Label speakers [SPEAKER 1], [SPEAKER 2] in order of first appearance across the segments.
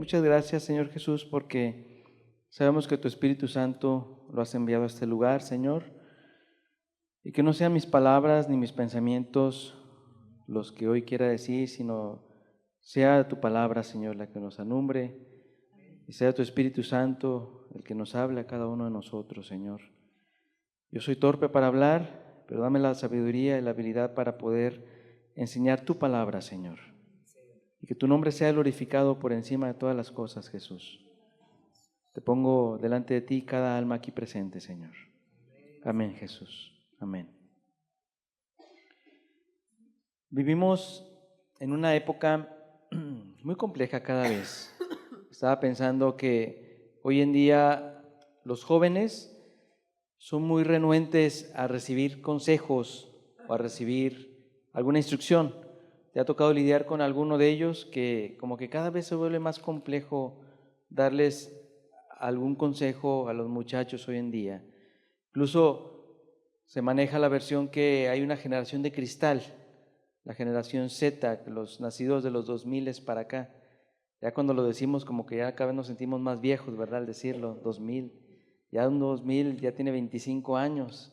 [SPEAKER 1] muchas gracias, Señor Jesús, porque sabemos que tu Espíritu Santo lo has enviado a este lugar, Señor, y que no sean mis palabras ni mis pensamientos los que hoy quiera decir, sino sea tu palabra, Señor, la que nos alumbre, y sea tu Espíritu Santo el que nos hable a cada uno de nosotros, Señor. Yo soy torpe para hablar, pero dame la sabiduría y la habilidad para poder enseñar tu palabra, Señor. Y que tu nombre sea glorificado por encima de todas las cosas, Jesús. Te pongo delante de ti cada alma aquí presente, Señor. Amén, Jesús. Amén. Vivimos en una época muy compleja cada vez. Estaba pensando que hoy en día los jóvenes son muy renuentes a recibir consejos o a recibir alguna instrucción. ¿Te ha tocado lidiar con alguno de ellos que como que cada vez se vuelve más complejo darles algún consejo a los muchachos hoy en día? Incluso se maneja la versión que hay una generación de cristal, la generación Z, los nacidos de los 2000 para acá. Ya cuando lo decimos como que ya cada vez nos sentimos más viejos, ¿verdad? Al decirlo, 2000. Ya un 2000 ya tiene 25 años.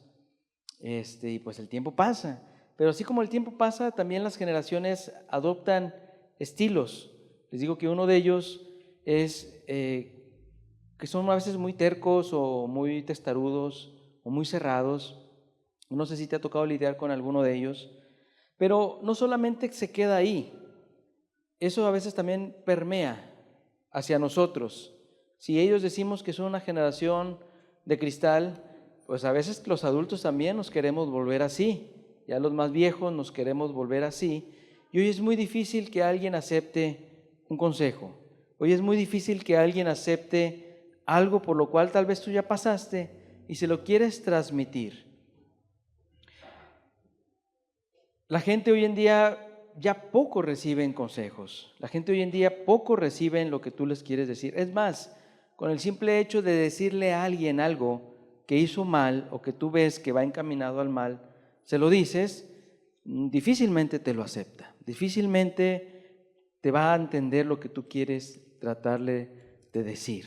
[SPEAKER 1] Y pues el tiempo pasa. Pero así como el tiempo pasa, también las generaciones adoptan estilos. Les digo que uno de ellos es que son a veces muy tercos o muy testarudos o muy cerrados. No sé si te ha tocado lidiar con alguno de ellos. Pero no solamente se queda ahí. Eso a veces también permea hacia nosotros. Si ellos decimos que son una generación de cristal, pues a veces los adultos también nos queremos volver así. Ya los más viejos nos queremos volver así. Y hoy es muy difícil que alguien acepte un consejo. Hoy es muy difícil que alguien acepte algo por lo cual tal vez tú ya pasaste y se lo quieres transmitir. La gente hoy en día ya poco reciben consejos. La gente hoy en día poco reciben lo que tú les quieres decir. Es más, con el simple hecho de decirle a alguien algo que hizo mal o que tú ves que va encaminado al mal, se lo dices, difícilmente te lo acepta. Difícilmente te va a entender lo que tú quieres tratarle de decir.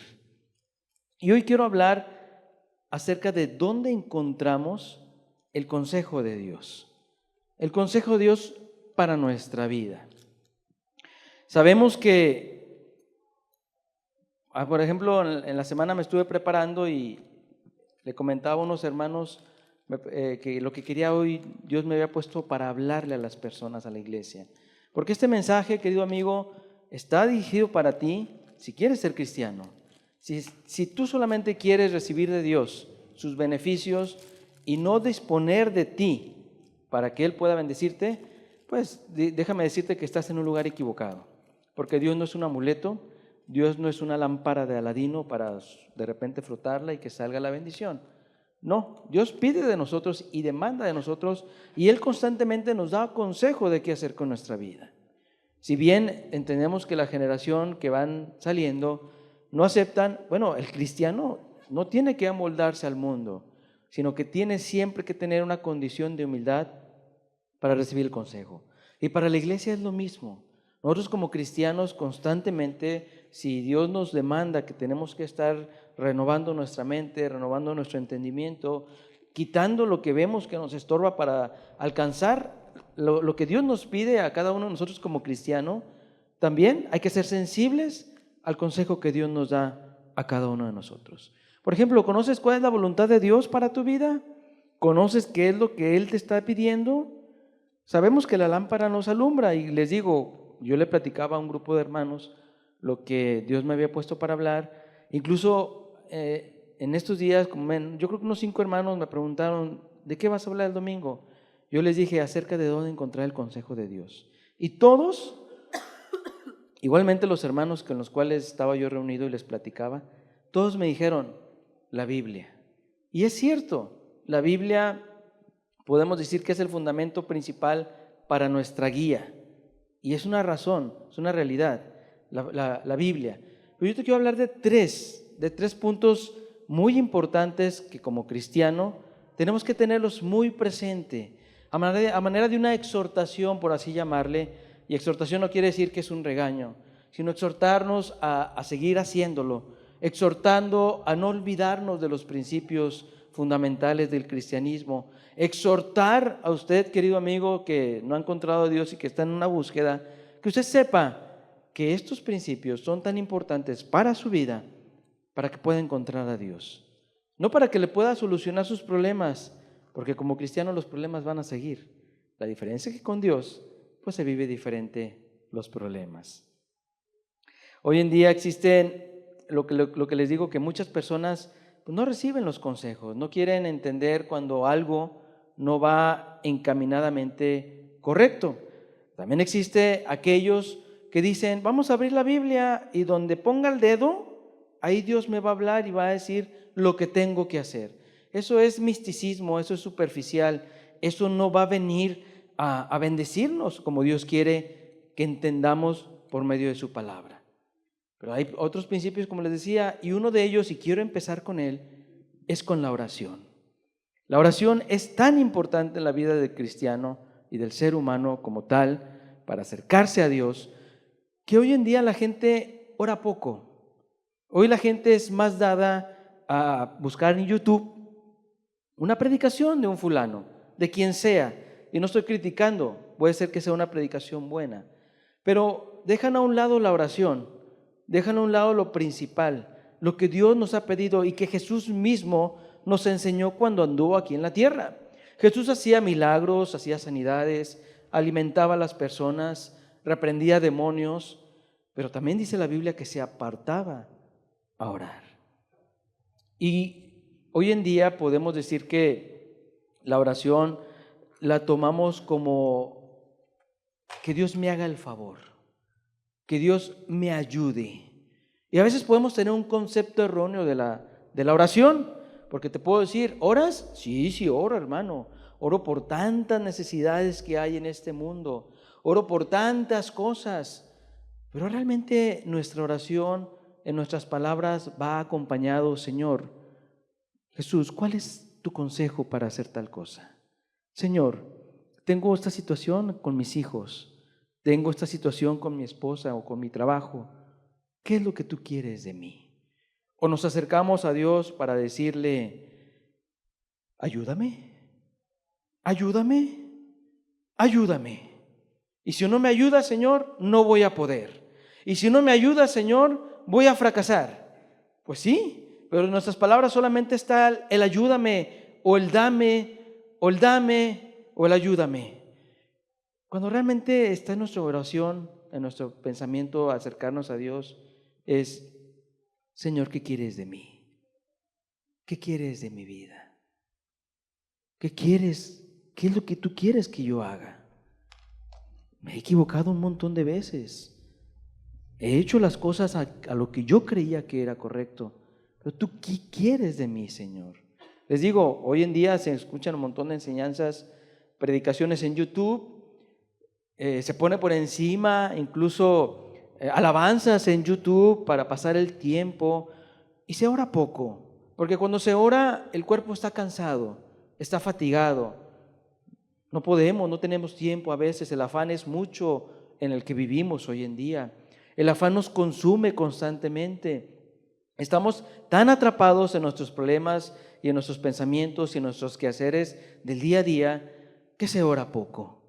[SPEAKER 1] Y hoy quiero hablar acerca de dónde encontramos el consejo de Dios. El consejo de Dios para nuestra vida. Sabemos que, por ejemplo, en la semana me estuve preparando y le comentaba a unos hermanos que lo que quería hoy Dios me había puesto para hablarle a las personas, a la iglesia. Porque este mensaje, querido amigo, está dirigido para ti si quieres ser cristiano. Si tú solamente quieres recibir de Dios sus beneficios y no disponer de ti para que Él pueda bendecirte, pues déjame decirte que estás en un lugar equivocado, porque Dios no es un amuleto, Dios no es una lámpara de Aladino para de repente frotarla y que salga la bendición. No, Dios pide de nosotros y demanda de nosotros y Él constantemente nos da consejo de qué hacer con nuestra vida. Si bien entendemos que la generación que van saliendo no aceptan, bueno, el cristiano no tiene que amoldarse al mundo, sino que tiene siempre que tener una condición de humildad para recibir el consejo. Y para la iglesia es lo mismo. Nosotros como cristianos constantemente, si Dios nos demanda que tenemos que estar renovando nuestra mente, renovando nuestro entendimiento, quitando lo que vemos que nos estorba para alcanzar lo que Dios nos pide a cada uno de nosotros como cristiano, también hay que ser sensibles al consejo que Dios nos da a cada uno de nosotros. Por ejemplo, ¿conoces cuál es la voluntad de Dios para tu vida? ¿Conoces qué es lo que Él te está pidiendo? Sabemos que la lámpara nos alumbra y les digo, yo le platicaba a un grupo de hermanos lo que Dios me había puesto para hablar. Incluso en estos días, yo creo que unos 5 hermanos me preguntaron, ¿de qué vas a hablar el domingo? Yo les dije acerca de dónde encontrar el consejo de Dios. Y todos, igualmente los hermanos con los cuales estaba yo reunido y les platicaba, todos me dijeron, la Biblia. Y es cierto, la Biblia podemos decir que es el fundamento principal para nuestra guía. Y es una razón, es una realidad, la Biblia. Pero yo te quiero hablar de tres puntos muy importantes que como cristiano tenemos que tenerlos muy presente, a manera de una exhortación, por así llamarle. Y exhortación no quiere decir que es un regaño, sino exhortarnos a seguir haciéndolo, exhortando a no olvidarnos de los principios fundamentales del cristianismo, exhortar a usted, querido amigo, que no ha encontrado a Dios y que está en una búsqueda, que usted sepa que estos principios son tan importantes para su vida, para que pueda encontrar a Dios. No para que le pueda solucionar sus problemas, porque como cristiano los problemas van a seguir. La diferencia es que con Dios, pues se vive diferente los problemas. Hoy en día existen, lo que les digo, que muchas personas pues, no reciben los consejos, no quieren entender cuando algo no va encaminadamente correcto. También existe aquellos que dicen, vamos a abrir la Biblia y donde ponga el dedo, ahí Dios me va a hablar y va a decir lo que tengo que hacer. Eso es misticismo, eso es superficial, eso no va a venir a bendecirnos como Dios quiere que entendamos por medio de su palabra. Pero hay otros principios, como les decía, y uno de ellos, y quiero empezar con él, es con la oración. La oración es tan importante en la vida del cristiano y del ser humano como tal, para acercarse a Dios, que hoy en día la gente ora poco. Hoy la gente es más dada a buscar en YouTube una predicación de un fulano, de quien sea, y no estoy criticando, puede ser que sea una predicación buena, pero dejan a un lado la oración, dejan a un lado lo principal, lo que Dios nos ha pedido y que Jesús mismo nos enseñó cuando anduvo aquí en la tierra. Jesús hacía milagros, hacía sanidades, alimentaba a las personas, reprendía demonios, pero también dice la Biblia que se apartaba a orar. Y hoy en día podemos decir que la oración la tomamos como que Dios me haga el favor, que Dios me ayude. Y a veces podemos tener un concepto erróneo de la oración, porque te puedo decir, ¿oras? Sí, oro, hermano. Oro por tantas necesidades que hay en este mundo. Oro por tantas cosas. Pero realmente nuestra oración, en nuestras palabras, va acompañado, Señor, Jesús, ¿cuál es tu consejo para hacer tal cosa? Señor, tengo esta situación con mis hijos, tengo esta situación con mi esposa o con mi trabajo. ¿Qué es lo que tú quieres de mí? O nos acercamos a Dios para decirle, ayúdame, ayúdame, ayúdame. Y si no me ayuda, Señor, no voy a poder. Y si no me ayuda, Señor, voy a fracasar. Pues sí, pero en nuestras palabras solamente está el ayúdame, o el dame, o el dame, o el ayúdame. Cuando realmente está en nuestra oración, en nuestro pensamiento, acercarnos a Dios, es, Señor, ¿qué quieres de mí? ¿Qué quieres de mi vida? ¿Qué quieres? ¿Qué es lo que tú quieres que yo haga? Me he equivocado un montón de veces. He hecho las cosas a lo que yo creía que era correcto. Pero tú, ¿qué quieres de mí, Señor? Les digo, hoy en día se escuchan un montón de enseñanzas, predicaciones en YouTube, se pone por encima, incluso alabanzas en YouTube para pasar el tiempo, y se ora poco, porque cuando se ora el cuerpo está cansado, está fatigado. No tenemos tiempo a veces, el afán es mucho en el que vivimos hoy en día. El afán nos consume constantemente. Estamos tan atrapados en nuestros problemas y en nuestros pensamientos y en nuestros quehaceres del día a día que se ora poco.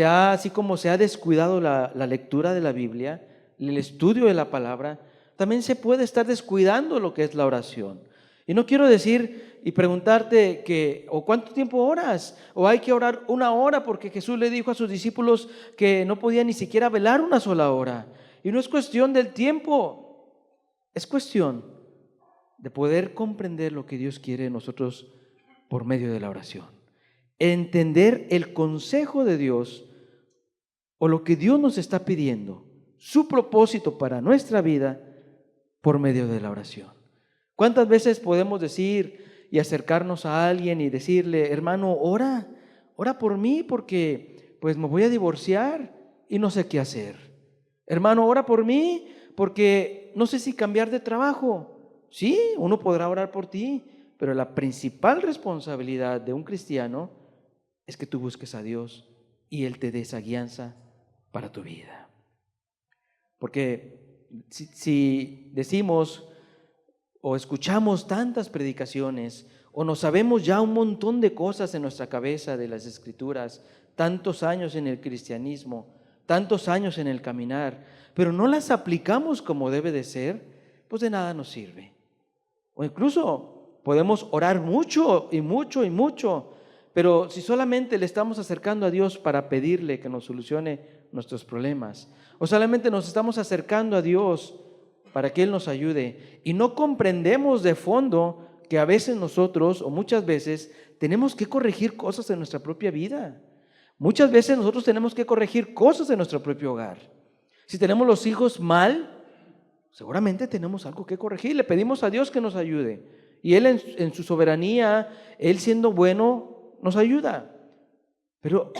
[SPEAKER 1] Así como se ha descuidado la lectura de la Biblia, el estudio de la palabra, también se puede estar descuidando lo que es la oración. Y no quiero decir y preguntarte o cuánto tiempo oras, o hay que orar 1 hora, porque Jesús le dijo a sus discípulos que no podían ni siquiera velar 1 sola hora. Y no es cuestión del tiempo, es cuestión de poder comprender lo que Dios quiere de nosotros por medio de la oración. Entender el consejo de Dios o lo que Dios nos está pidiendo, su propósito para nuestra vida por medio de la oración. ¿Cuántas veces podemos decir y acercarnos a alguien y decirle, hermano, ora por mí porque pues me voy a divorciar y no sé qué hacer? Hermano, ora por mí porque no sé si cambiar de trabajo. Sí, uno podrá orar por ti, pero la principal responsabilidad de un cristiano es que tú busques a Dios y Él te dé esa guianza para tu vida. Porque si decimos o escuchamos tantas predicaciones o no sabemos ya un montón de cosas en nuestra cabeza de las Escrituras, tantos años en el cristianismo, tantos años en el caminar, pero no las aplicamos como debe de ser, pues de nada nos sirve. O incluso podemos orar mucho y mucho y mucho, pero si solamente le estamos acercando a Dios para pedirle que nos solucione nuestros problemas, o solamente nos estamos acercando a Dios para que Él nos ayude y no comprendemos de fondo que a veces nosotros, o muchas veces, tenemos que corregir cosas en nuestra propia vida. Muchas veces nosotros tenemos que corregir cosas en nuestro propio hogar. Si tenemos los hijos mal, seguramente tenemos algo que corregir. Le pedimos a Dios que nos ayude. Y Él en su soberanía, Él siendo bueno, nos ayuda. Pero,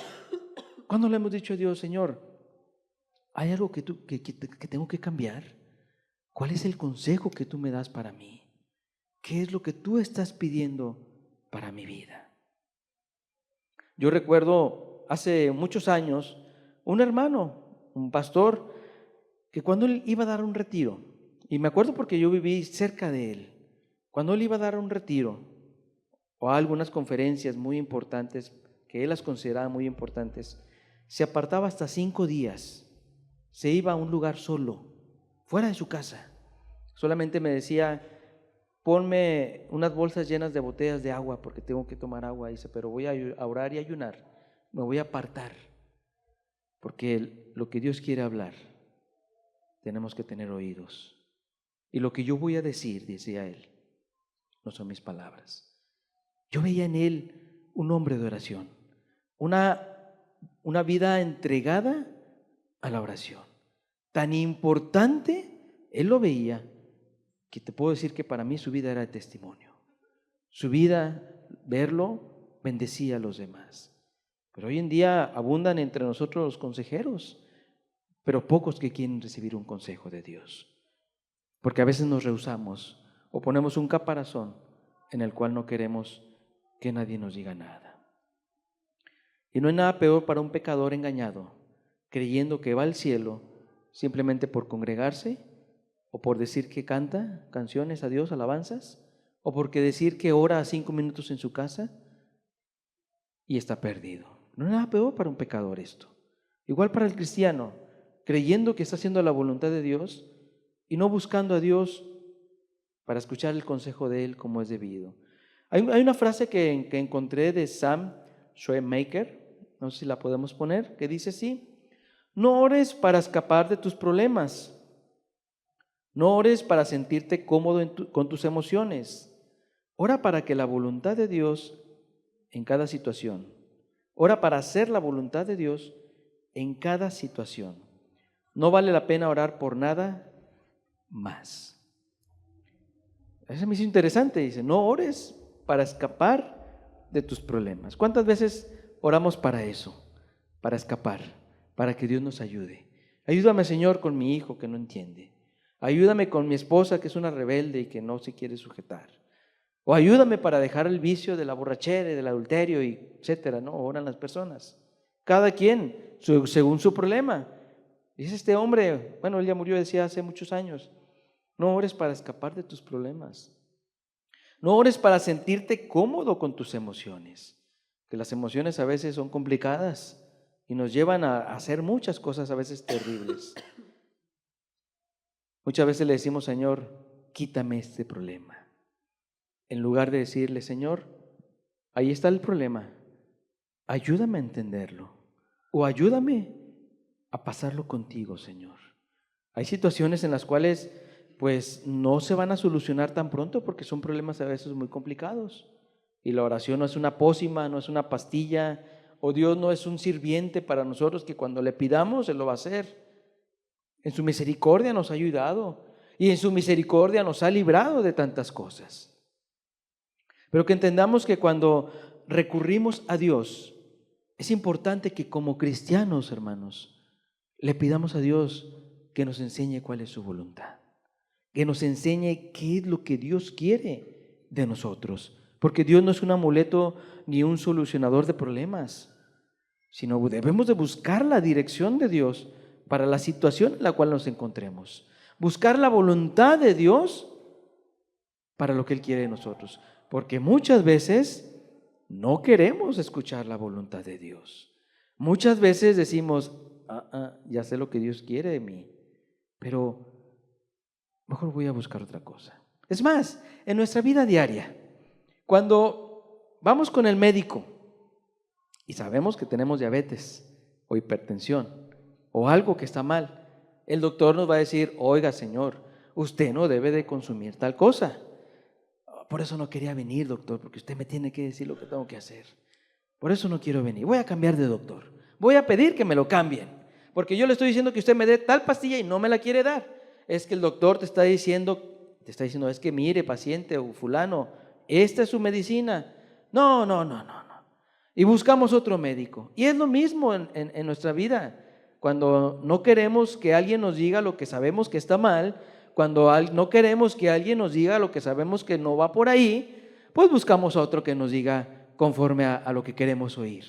[SPEAKER 1] ¿cuándo le hemos dicho a Dios, Señor, hay algo que tengo que cambiar? ¿Cuál es el consejo que tú me das para mí? ¿Qué es lo que tú estás pidiendo para mi vida? Yo recuerdo hace muchos años un hermano, un pastor, que cuando él iba a dar un retiro, y me acuerdo porque yo viví cerca de él, cuando él iba a dar un retiro o a algunas conferencias muy importantes, que él las consideraba muy importantes, se apartaba hasta 5 días, se iba a un lugar solo, fuera de su casa. Solamente me decía, ponme unas bolsas llenas de botellas de agua porque tengo que tomar agua. Dice, pero voy a orar y ayunar, me voy a apartar, porque lo que Dios quiere hablar, tenemos que tener oídos. Y lo que yo voy a decir, decía él, no son mis palabras. Yo veía en él un hombre de oración, una vida entregada a la oración. Tan importante, él lo veía, que te puedo decir que para mí su vida era de testimonio. Su vida, verlo, bendecía a los demás. Pero hoy en día abundan entre nosotros los consejeros, pero pocos que quieren recibir un consejo de Dios. Porque a veces nos rehusamos o ponemos un caparazón en el cual no queremos que nadie nos diga nada. Y no hay nada peor para un pecador engañado, creyendo que va al cielo simplemente por congregarse, o por decir que canta canciones a Dios, alabanzas, o porque decir que ora 5 minutos en su casa y está perdido. No hay nada peor para un pecador esto. Igual para el cristiano, creyendo que está haciendo la voluntad de Dios y no buscando a Dios para escuchar el consejo de Él como es debido. Hay una frase que encontré de Sam Schweitzer, no sé si la podemos poner, que dice así: no ores para escapar de tus problemas, no ores para sentirte cómodo con tus emociones, ora para que la voluntad de Dios en cada situación, ora para hacer la voluntad de Dios en cada situación. No vale la pena orar por nada más. Eso me hizo interesante, dice, no ores para escapar de tus problemas. ¿Cuántas veces oramos para eso? Para escapar, para que Dios nos ayude. Ayúdame, Señor, con mi hijo que no entiende. Ayúdame con mi esposa que es una rebelde y que no se quiere sujetar. O ayúdame para dejar el vicio de la borrachera y del adulterio, y etcétera, ¿no? Oran las personas. Cada quien según su problema. Dice este hombre, bueno, él ya murió, decía, hace muchos años. No ores para escapar de tus problemas. No ores para sentirte cómodo con tus emociones, que las emociones a veces son complicadas y nos llevan a hacer muchas cosas a veces terribles. Muchas veces le decimos, Señor, quítame este problema. En lugar de decirle, Señor, ahí está el problema, ayúdame a entenderlo o ayúdame a pasarlo contigo, Señor. Hay situaciones en las cuales pues no se van a solucionar tan pronto porque son problemas a veces muy complicados. Y la oración no es una pócima, no es una pastilla, o Dios no es un sirviente para nosotros que cuando le pidamos Él lo va a hacer. En su misericordia nos ha ayudado y en su misericordia nos ha librado de tantas cosas. Pero que entendamos que cuando recurrimos a Dios, es importante que como cristianos, hermanos, le pidamos a Dios que nos enseñe cuál es su voluntad, que nos enseñe qué es lo que Dios quiere de nosotros, porque Dios no es un amuleto ni un solucionador de problemas, sino debemos de buscar la dirección de Dios para la situación en la cual nos encontremos. Buscar la voluntad de Dios para lo que Él quiere de nosotros. Porque muchas veces no queremos escuchar la voluntad de Dios. Muchas veces decimos, ya sé lo que Dios quiere de mí, pero mejor voy a buscar otra cosa. Es más, en nuestra vida diaria, cuando vamos con el médico y sabemos que tenemos diabetes o hipertensión o algo que está mal, el doctor nos va a decir, oiga señor, usted no debe de consumir tal cosa. Por eso no quería venir, doctor, porque usted me tiene que decir lo que tengo que hacer. Por eso no quiero venir. Voy a cambiar de doctor. Voy a pedir que me lo cambien, porque yo le estoy diciendo que usted me dé tal pastilla y no me la quiere dar. Es que el doctor te está diciendo, es que mire, paciente o fulano, esta es su medicina. No. Y buscamos otro médico. Y es lo mismo en nuestra vida. Cuando no queremos que alguien nos diga lo que sabemos que está mal, cuando no queremos que alguien nos diga lo que sabemos que no va por ahí, pues buscamos a otro que nos diga conforme a lo que queremos oír.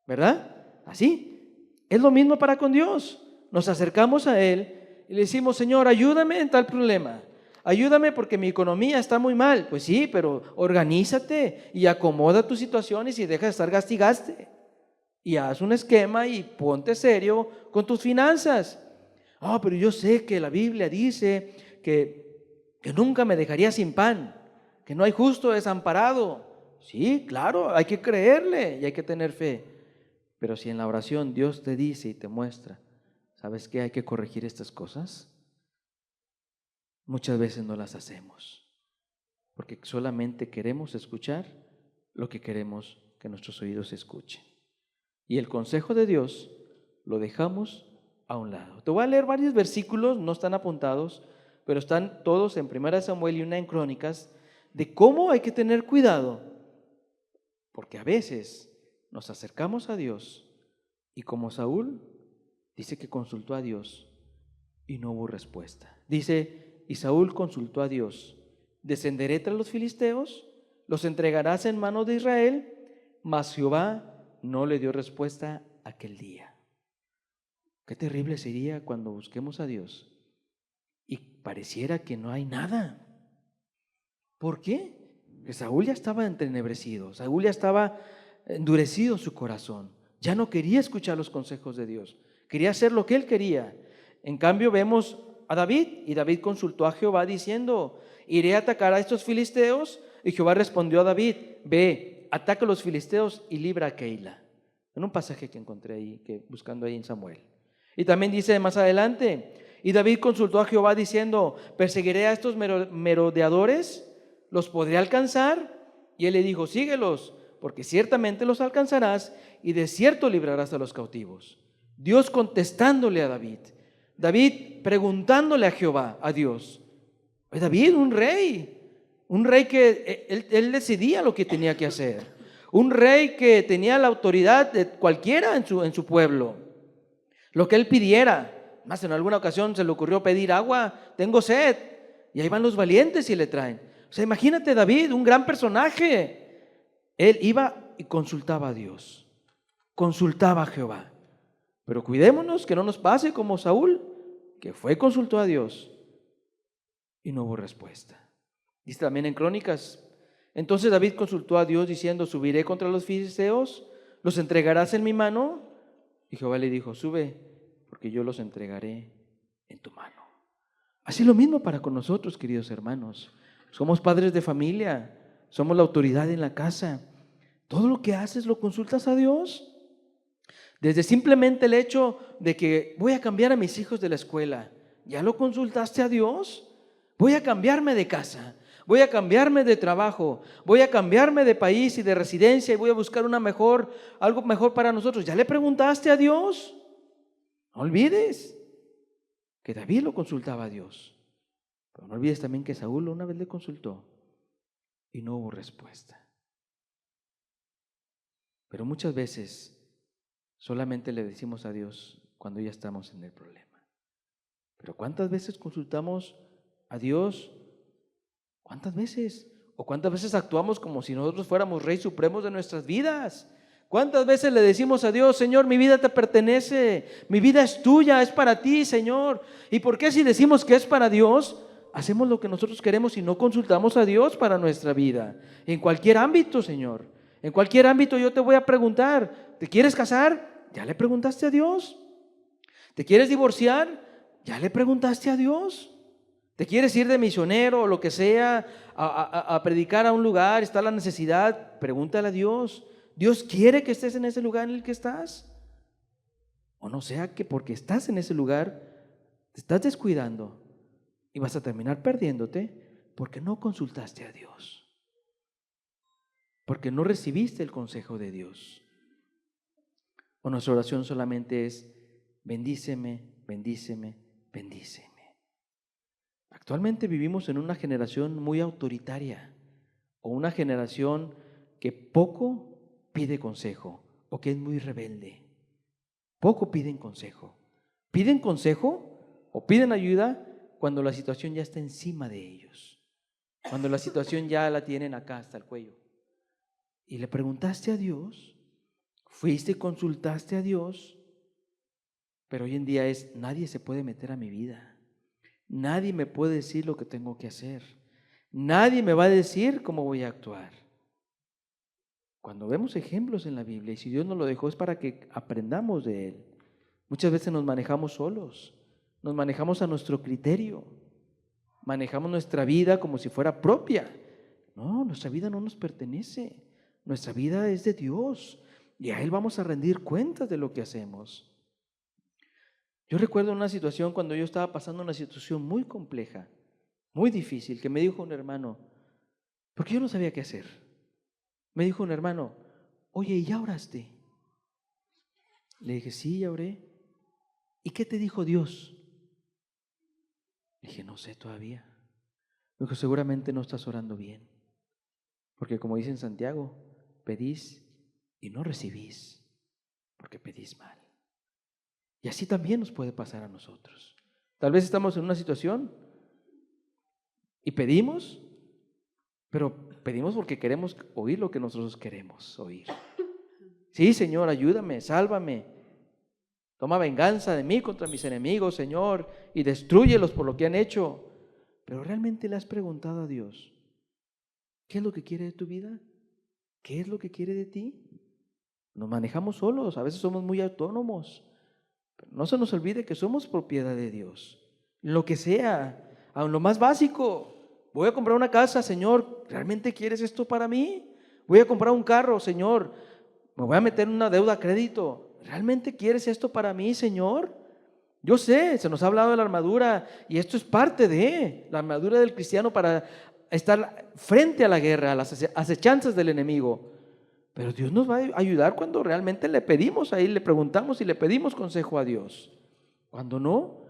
[SPEAKER 1] ¿Verdad? Así. Es lo mismo para con Dios. Nos acercamos a Él y le decimos, Señor, ayúdame en tal problema. Ayúdame porque mi economía está muy mal. Pues sí, pero organízate y acomoda tu situación y si dejas de estar gaste. Y haz un esquema y ponte serio con tus finanzas. Pero yo sé que la Biblia dice que nunca me dejaría sin pan, que no hay justo desamparado. Sí, claro, hay que creerle y hay que tener fe. Pero si en la oración Dios te dice y te muestra, ¿sabes qué? Hay que corregir estas cosas. Muchas veces no las hacemos, porque solamente queremos escuchar lo que queremos que nuestros oídos escuchen. Y el consejo de Dios lo dejamos a un lado. Te voy a leer varios versículos, no están apuntados, pero están todos en 1 Samuel y una en Crónicas, de cómo hay que tener cuidado, porque a veces nos acercamos a Dios y como Saúl dice que consultó a Dios y no hubo respuesta. Dice, y Saúl consultó a Dios, ¿descenderé tras los filisteos? ¿Los entregarás en manos de Israel? Mas Jehová no le dio respuesta aquel día. Qué terrible sería cuando busquemos a Dios y pareciera que no hay nada. ¿Por qué? Porque Saúl ya estaba entenebrecido, Saúl ya estaba endurecido su corazón, ya no quería escuchar los consejos de Dios, quería hacer lo que él quería. En cambio vemos a David, y David consultó a Jehová diciendo, iré a atacar a estos filisteos, y Jehová respondió a David, ve, ataca a los filisteos y libra a Keila. En un pasaje que encontré ahí, buscando ahí en Samuel. Y también dice más adelante, y David consultó a Jehová diciendo, ¿perseguiré a estos merodeadores? ¿Los podré alcanzar? Y él le dijo, síguelos, porque ciertamente los alcanzarás y de cierto librarás a los cautivos. Dios contestándole a David, David preguntándole a Jehová, a Dios. David, un rey que él decidía lo que tenía que hacer, un rey que tenía la autoridad de cualquiera en su pueblo, lo que él pidiera. Más en alguna ocasión se le ocurrió pedir agua, tengo sed, y ahí van los valientes y le traen. O sea, imagínate David, un gran personaje. Él iba y consultaba a Dios, consultaba a Jehová. Pero cuidémonos que no nos pase como Saúl, que fue y consultó a Dios y no hubo respuesta. Dice también en Crónicas, entonces David consultó a Dios diciendo, ¿subiré contra los filisteos? ¿Los entregarás en mi mano? Y Jehová le dijo, sube, porque yo los entregaré en tu mano. Así lo mismo para con nosotros, queridos hermanos. Somos padres de familia, somos la autoridad en la casa. Todo lo que haces lo consultas a Dios. Desde simplemente el hecho de que voy a cambiar a mis hijos de la escuela, ¿ya lo consultaste a Dios? Voy a cambiarme de casa, voy a cambiarme de trabajo, voy a cambiarme de país y de residencia y voy a buscar algo mejor para nosotros. ¿Ya le preguntaste a Dios? No olvides que David lo consultaba a Dios, pero no olvides también que Saúl una vez le consultó y no hubo respuesta. Pero muchas veces solamente le decimos a Dios cuando ya estamos en el problema. Pero ¿cuántas veces consultamos a Dios? ¿Cuántas veces? ¿O cuántas veces actuamos como si nosotros fuéramos reyes supremos de nuestras vidas? ¿Cuántas veces le decimos a Dios, Señor, mi vida te pertenece, mi vida es tuya, es para ti, Señor? ¿Y por qué si decimos que es para Dios, hacemos lo que nosotros queremos y no consultamos a Dios para nuestra vida? En cualquier ámbito, Señor. En cualquier ámbito yo te voy a preguntar, ¿te quieres casar? ¿Ya le preguntaste a Dios? ¿Te quieres divorciar? ¿Ya le preguntaste a Dios? ¿Te quieres ir de misionero o lo que sea a predicar a un lugar? ¿Está la necesidad? Pregúntale a Dios. ¿Dios quiere que estés en ese lugar en el que estás? O no sea que porque estás en ese lugar te estás descuidando y vas a terminar perdiéndote porque no consultaste a Dios, porque no recibiste el consejo de Dios. O nuestra oración solamente es: bendíceme, bendíceme, bendíceme. Actualmente vivimos en una generación muy autoritaria, o una generación que poco pide consejo, o que es muy rebelde. Poco piden consejo. Piden consejo o piden ayuda cuando la situación ya está encima de ellos, cuando la situación ya la tienen acá hasta el cuello. Y le preguntaste a Dios, fuiste y consultaste a Dios, pero hoy en día es: nadie se puede meter a mi vida, nadie me puede decir lo que tengo que hacer, nadie me va a decir cómo voy a actuar. Cuando vemos ejemplos en la Biblia, y si Dios nos lo dejó es para que aprendamos de Él, muchas veces nos manejamos solos, nos manejamos a nuestro criterio, manejamos nuestra vida como si fuera propia. No, nuestra vida no nos pertenece, nuestra vida es de Dios y a Él vamos a rendir cuentas de lo que hacemos. Yo recuerdo una situación cuando yo estaba pasando una situación muy compleja, muy difícil, que me dijo un hermano, porque yo no sabía qué hacer. Me dijo un hermano: oye, ¿y ya oraste? Le dije: sí, ya oré. ¿Y qué te dijo Dios? Le dije: no sé todavía. Me dijo: seguramente no estás orando bien, porque como dice en Santiago, pedís y no recibís, porque pedís mal. Y así también nos puede pasar a nosotros. Tal vez estamos en una situación y pedimos, pero pedimos porque queremos oír lo que nosotros queremos oír. Sí, Señor, ayúdame, sálvame. Toma venganza de mí contra mis enemigos, Señor, y destrúyelos por lo que han hecho. Pero ¿realmente le has preguntado a Dios qué es lo que quiere de tu vida? ¿Qué es lo que quiere de ti? Nos manejamos solos, a veces somos muy autónomos. Pero no se nos olvide que somos propiedad de Dios. Lo que sea, aun lo más básico. Voy a comprar una casa, Señor, ¿realmente quieres esto para mí? Voy a comprar un carro, Señor, me voy a meter en una deuda a crédito. ¿Realmente quieres esto para mí, Señor? Yo sé, se nos ha hablado de la armadura y esto es parte de la armadura del cristiano para estar frente a la guerra, a las acechanzas del enemigo. Pero Dios nos va a ayudar cuando realmente le pedimos a Él, le preguntamos y le pedimos consejo a Dios. Cuando no,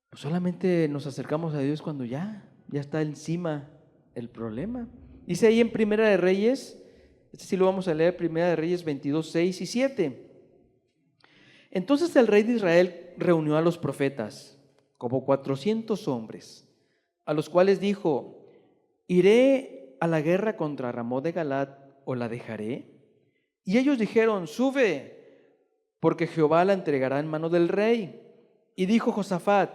[SPEAKER 1] pues solamente nos acercamos a Dios cuando ya está encima el problema. Dice ahí en Primera de Reyes, este sí lo vamos a leer, Primera de Reyes 22, 6 y 7. Entonces el rey de Israel reunió a los profetas, como 400 hombres, a los cuales dijo: ¿iré a la guerra contra Ramot de Galaad o la dejaré? Y ellos dijeron: sube, porque Jehová la entregará en mano del rey. Y dijo Josafat: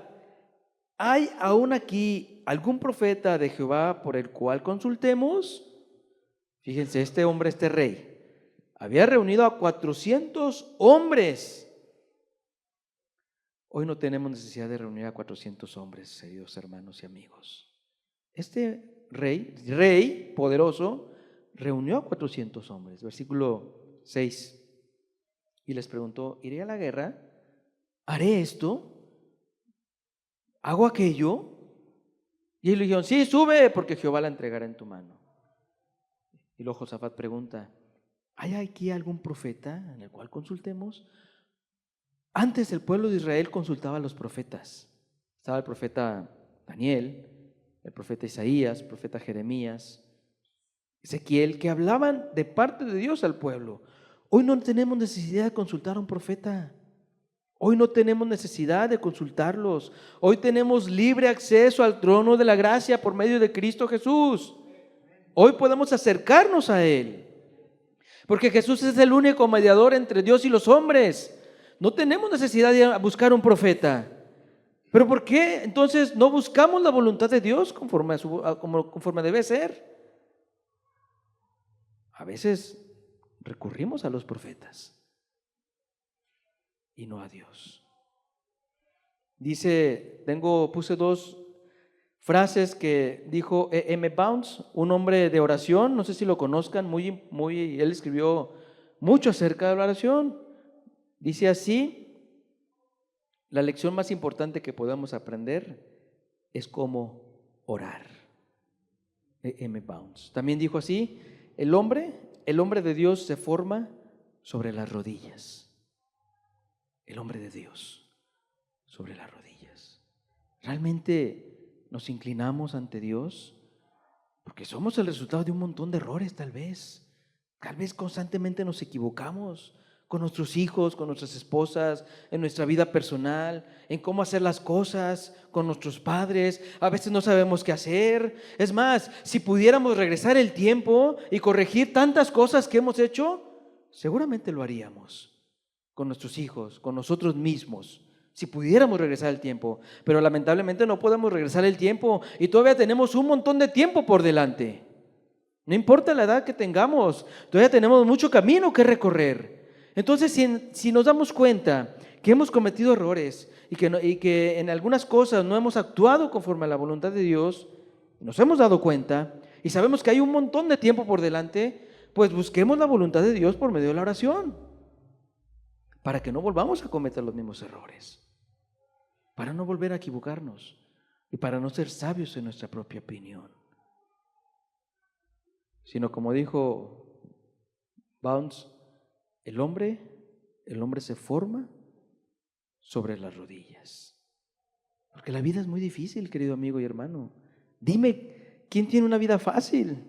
[SPEAKER 1] ¿hay aún aquí algún profeta de Jehová por el cual consultemos? Fíjense, este hombre, este rey, había reunido a 400 hombres. Hoy no tenemos necesidad de reunir a 400 hombres, queridos hermanos y amigos. Este rey poderoso, reunió a 400 hombres. Versículo 6. Y les preguntó: ¿iré a la guerra? ¿Haré esto? ¿Hago aquello? Y ellos le dijeron: sí, sube, porque Jehová la entregará en tu mano. Y luego Josafat pregunta: ¿hay aquí algún profeta en el cual consultemos? Antes el pueblo de Israel consultaba a los profetas. Estaba el profeta Daniel, el profeta Isaías, el profeta Jeremías, Ezequiel, que hablaban de parte de Dios al pueblo. Hoy no tenemos necesidad de consultar a un profeta. Hoy no tenemos necesidad de consultarlos. Hoy tenemos libre acceso al trono de la gracia por medio de Cristo Jesús. Hoy podemos acercarnos a Él. Porque Jesús es el único mediador entre Dios y los hombres. No tenemos necesidad de buscar un profeta. ¿Pero por qué entonces no buscamos la voluntad de Dios conforme debe ser? A veces recurrimos a los profetas y no a Dios. Puse dos frases que dijo E.M. Bounds, un hombre de oración, no sé si lo conozcan, él escribió mucho acerca de la oración. Dice así: la lección más importante que podemos aprender es cómo orar. E.M. Bounds también dijo así: el hombre de Dios se forma sobre las rodillas. El hombre de Dios sobre las rodillas. ¿Realmente nos inclinamos ante Dios? Porque somos el resultado de un montón de errores, tal vez constantemente nos equivocamos con nuestros hijos, con nuestras esposas, en nuestra vida personal, en cómo hacer las cosas, con nuestros padres. A veces no sabemos qué hacer. Es más, si pudiéramos regresar el tiempo y corregir tantas cosas que hemos hecho, seguramente lo haríamos con nuestros hijos, con nosotros mismos. Si pudiéramos regresar el tiempo, pero lamentablemente no podemos regresar el tiempo y todavía tenemos un montón de tiempo por delante. No importa la edad que tengamos, todavía tenemos mucho camino que recorrer. Entonces, si nos damos cuenta que hemos cometido errores y que en algunas cosas no hemos actuado conforme a la voluntad de Dios, nos hemos dado cuenta y sabemos que hay un montón de tiempo por delante, pues busquemos la voluntad de Dios por medio de la oración, para que no volvamos a cometer los mismos errores, para no volver a equivocarnos y para no ser sabios en nuestra propia opinión. Sino, como dijo Bounds, el hombre se forma sobre las rodillas. Porque la vida es muy difícil, querido amigo y hermano. Dime, ¿quién tiene una vida fácil?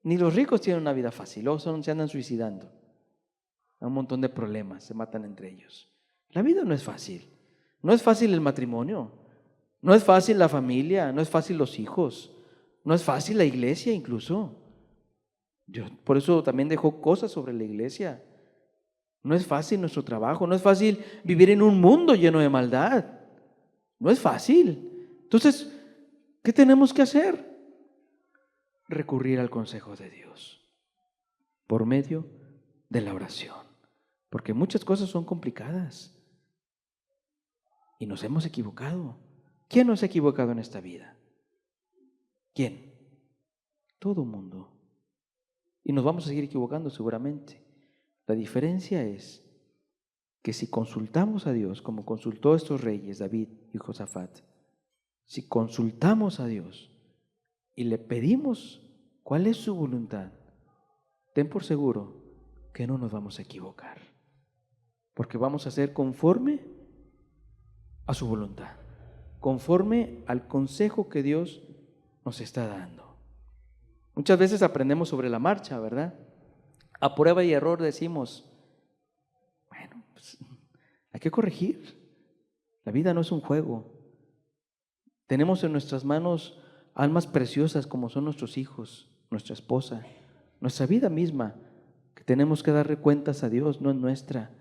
[SPEAKER 1] Ni los ricos tienen una vida fácil, luego se andan suicidando. Hay un montón de problemas, se matan entre ellos. La vida no es fácil. No es fácil el matrimonio, no es fácil la familia, no es fácil los hijos, no es fácil la iglesia incluso. Dios por eso también dejó cosas sobre la iglesia. No es fácil nuestro trabajo, no es fácil vivir en un mundo lleno de maldad. No es fácil. Entonces, ¿qué tenemos que hacer? Recurrir al consejo de Dios por medio de la oración. Porque muchas cosas son complicadas y nos hemos equivocado. ¿Quién no se ha equivocado en esta vida? ¿Quién? Todo el mundo. Y nos vamos a seguir equivocando seguramente. La diferencia es que si consultamos a Dios, como consultó a estos reyes, David y Josafat, si consultamos a Dios y le pedimos cuál es su voluntad, ten por seguro que no nos vamos a equivocar, porque vamos a ser conforme a su voluntad, conforme al consejo que Dios nos está dando. Muchas veces aprendemos sobre la marcha, ¿verdad? A prueba y error decimos, bueno, pues hay que corregir. La vida no es un juego. Tenemos en nuestras manos almas preciosas como son nuestros hijos, nuestra esposa, nuestra vida misma, que tenemos que darle cuentas a Dios, no es nuestra.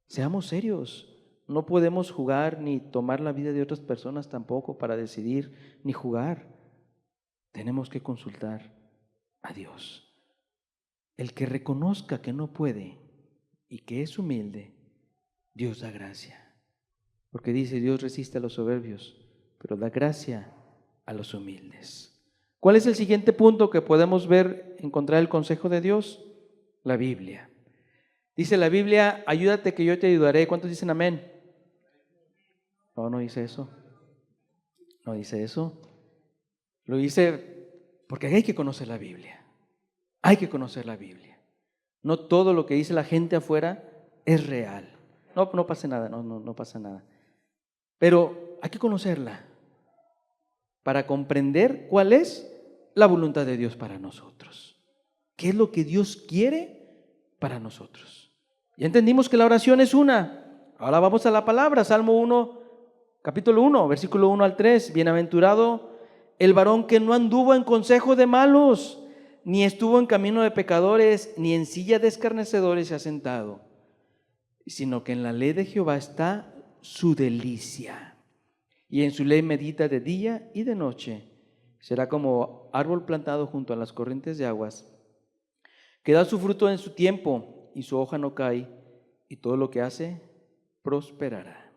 [SPEAKER 1] Seamos serios. No podemos jugar ni tomar la vida de otras personas tampoco para decidir ni jugar. Tenemos que consultar a Dios. El que reconozca que no puede y que es humilde, Dios da gracia. Porque dice, Dios resiste a los soberbios, pero da gracia a los humildes. ¿Cuál es el siguiente punto que podemos ver, encontrar el consejo de Dios? La Biblia. Dice la Biblia, ayúdate que yo te ayudaré. ¿Cuántos dicen amén? No dice eso. No dice eso. Lo dice porque hay que conocer la Biblia. Hay que conocer la Biblia. No todo lo que dice la gente afuera es real. No pasa nada, no pasa nada. Pero hay que conocerla para comprender cuál es la voluntad de Dios para nosotros. ¿Qué es lo que Dios quiere para nosotros? Ya entendimos que la oración es una. Ahora vamos a la palabra, Salmo 1, capítulo 1, versículo 1 al 3. Bienaventurado el varón que no anduvo en consejo de malos, ni estuvo en camino de pecadores, ni en silla de escarnecedores se ha sentado, sino que en la ley de Jehová está su delicia, y en su ley medita de día y de noche. Será como árbol plantado junto a las corrientes de aguas, que da su fruto en su tiempo, y su hoja no cae, y todo lo que hace prosperará.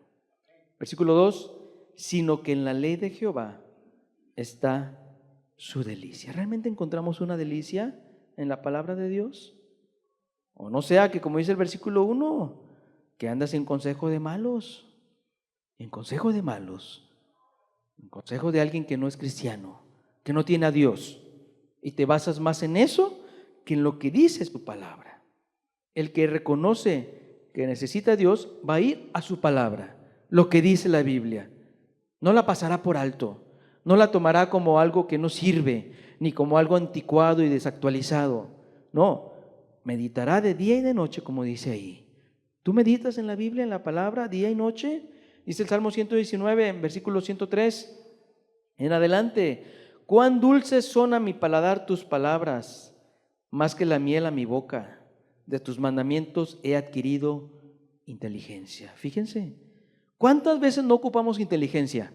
[SPEAKER 1] Versículo 2, sino que en la ley de Jehová está su delicia. ¿Realmente encontramos una delicia en la palabra de Dios? O no sea que, como dice el versículo 1, que andas en consejo de malos, en consejo de malos, en consejo de alguien que no es cristiano, que no tiene a Dios, y te basas más en eso que en lo que dice tu palabra. El que reconoce que necesita a Dios va a ir a su palabra, lo que dice la Biblia. No la pasará por alto, no la tomará como algo que no sirve, ni como algo anticuado y desactualizado. No, meditará de día y de noche, como dice ahí. ¿Tú meditas en la Biblia, en la palabra, día y noche? Dice el Salmo 119, en versículo 103, en adelante: cuán dulces son a mi paladar tus palabras, más que la miel a mi boca. De tus mandamientos he adquirido inteligencia. Fíjense, ¿cuántas veces no ocupamos inteligencia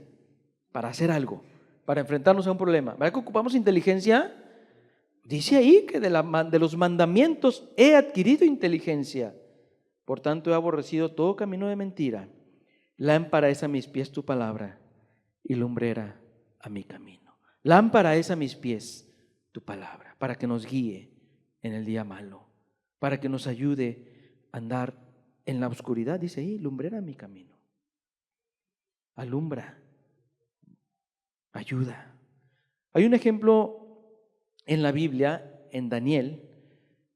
[SPEAKER 1] para hacer algo, para enfrentarnos a un problema? ¿Verdad que ocupamos inteligencia? Dice ahí que de los mandamientos he adquirido inteligencia. Por tanto he aborrecido todo camino de mentira. Lámpara es a mis pies tu palabra y lumbrera a mi camino. Lámpara es a mis pies tu palabra, para que nos guíe en el día malo, para que nos ayude a andar en la oscuridad. Dice ahí, lumbrera a mi camino. Alumbra, ayuda. Hay un ejemplo en la Biblia, en Daniel.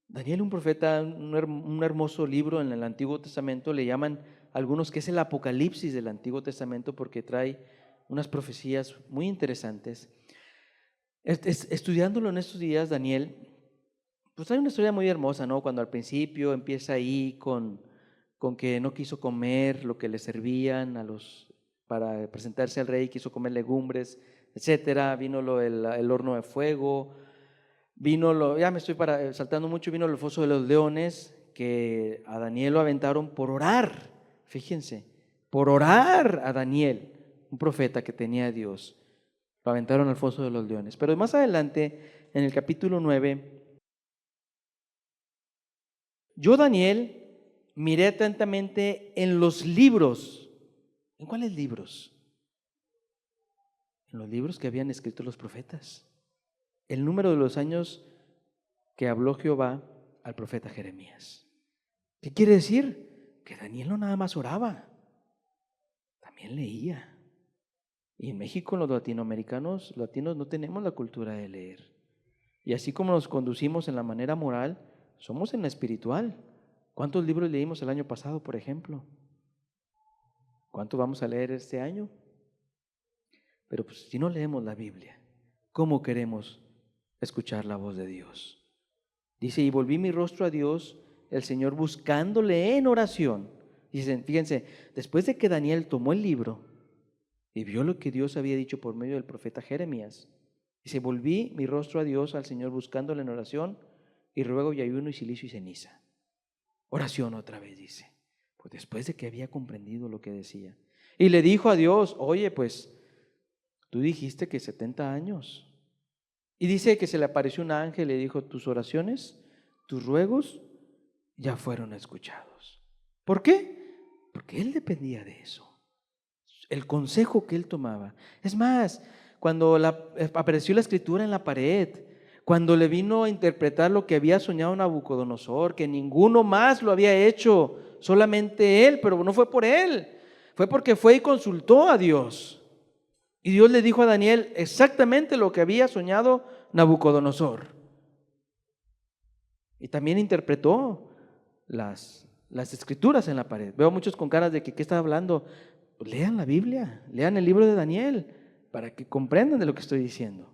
[SPEAKER 1] Daniel, un profeta, un hermoso libro en el Antiguo Testamento, le llaman algunos que es el Apocalipsis del Antiguo Testamento, porque trae unas profecías muy interesantes. Estudiándolo en estos días, Daniel, pues hay una historia muy hermosa, ¿no? Cuando al principio empieza ahí con que no quiso comer lo que le servían para presentarse al rey, quiso comer legumbres, etcétera. Vino el horno de fuego. Ya me estoy saltando mucho, vino el foso de los leones, que a Daniel lo aventaron por orar, fíjense, por orar a Daniel, un profeta que tenía a Dios, lo aventaron al foso de los leones. Pero más adelante, en el capítulo 9, yo, Daniel, miré atentamente en los libros. ¿En cuáles libros? En los libros que habían escrito los profetas. El número de los años que habló Jehová al profeta Jeremías. ¿Qué quiere decir? Que Daniel no nada más oraba, también leía. Y en México, los latinos no tenemos la cultura de leer. Y así como nos conducimos en la manera moral, somos en la espiritual. ¿Cuántos libros leímos el año pasado, por ejemplo? ¿Cuántos vamos a leer este año? Pero pues, si no leemos la Biblia, ¿cómo queremos escuchar la voz de Dios? Dice, y volví mi rostro a Dios, el Señor, buscándole en oración. Dicen, fíjense, después de que Daniel tomó el libro y vio lo que Dios había dicho por medio del profeta Jeremías, dice, volví mi rostro a Dios, al Señor, buscándole en oración, y ruego y ayuno y silicio y ceniza. Oración otra vez, dice, pues después de que había comprendido lo que decía. Y le dijo a Dios, oye, pues tú dijiste que 70 años. Y dice que se le apareció un ángel y le dijo, tus oraciones, tus ruegos ya fueron escuchados. ¿Por qué? Porque él dependía de eso. El consejo que él tomaba. Es más, cuando apareció la escritura en la pared, cuando le vino a interpretar lo que había soñado Nabucodonosor, que ninguno más lo había hecho, solamente él, pero no fue por él, fue porque fue y consultó a Dios. Y Dios le dijo a Daniel exactamente lo que había soñado Nabucodonosor. Y también interpretó las escrituras en la pared. Veo muchos con caras de que ¿qué está hablando? Pues lean la Biblia, lean el libro de Daniel para que comprendan de lo que estoy diciendo.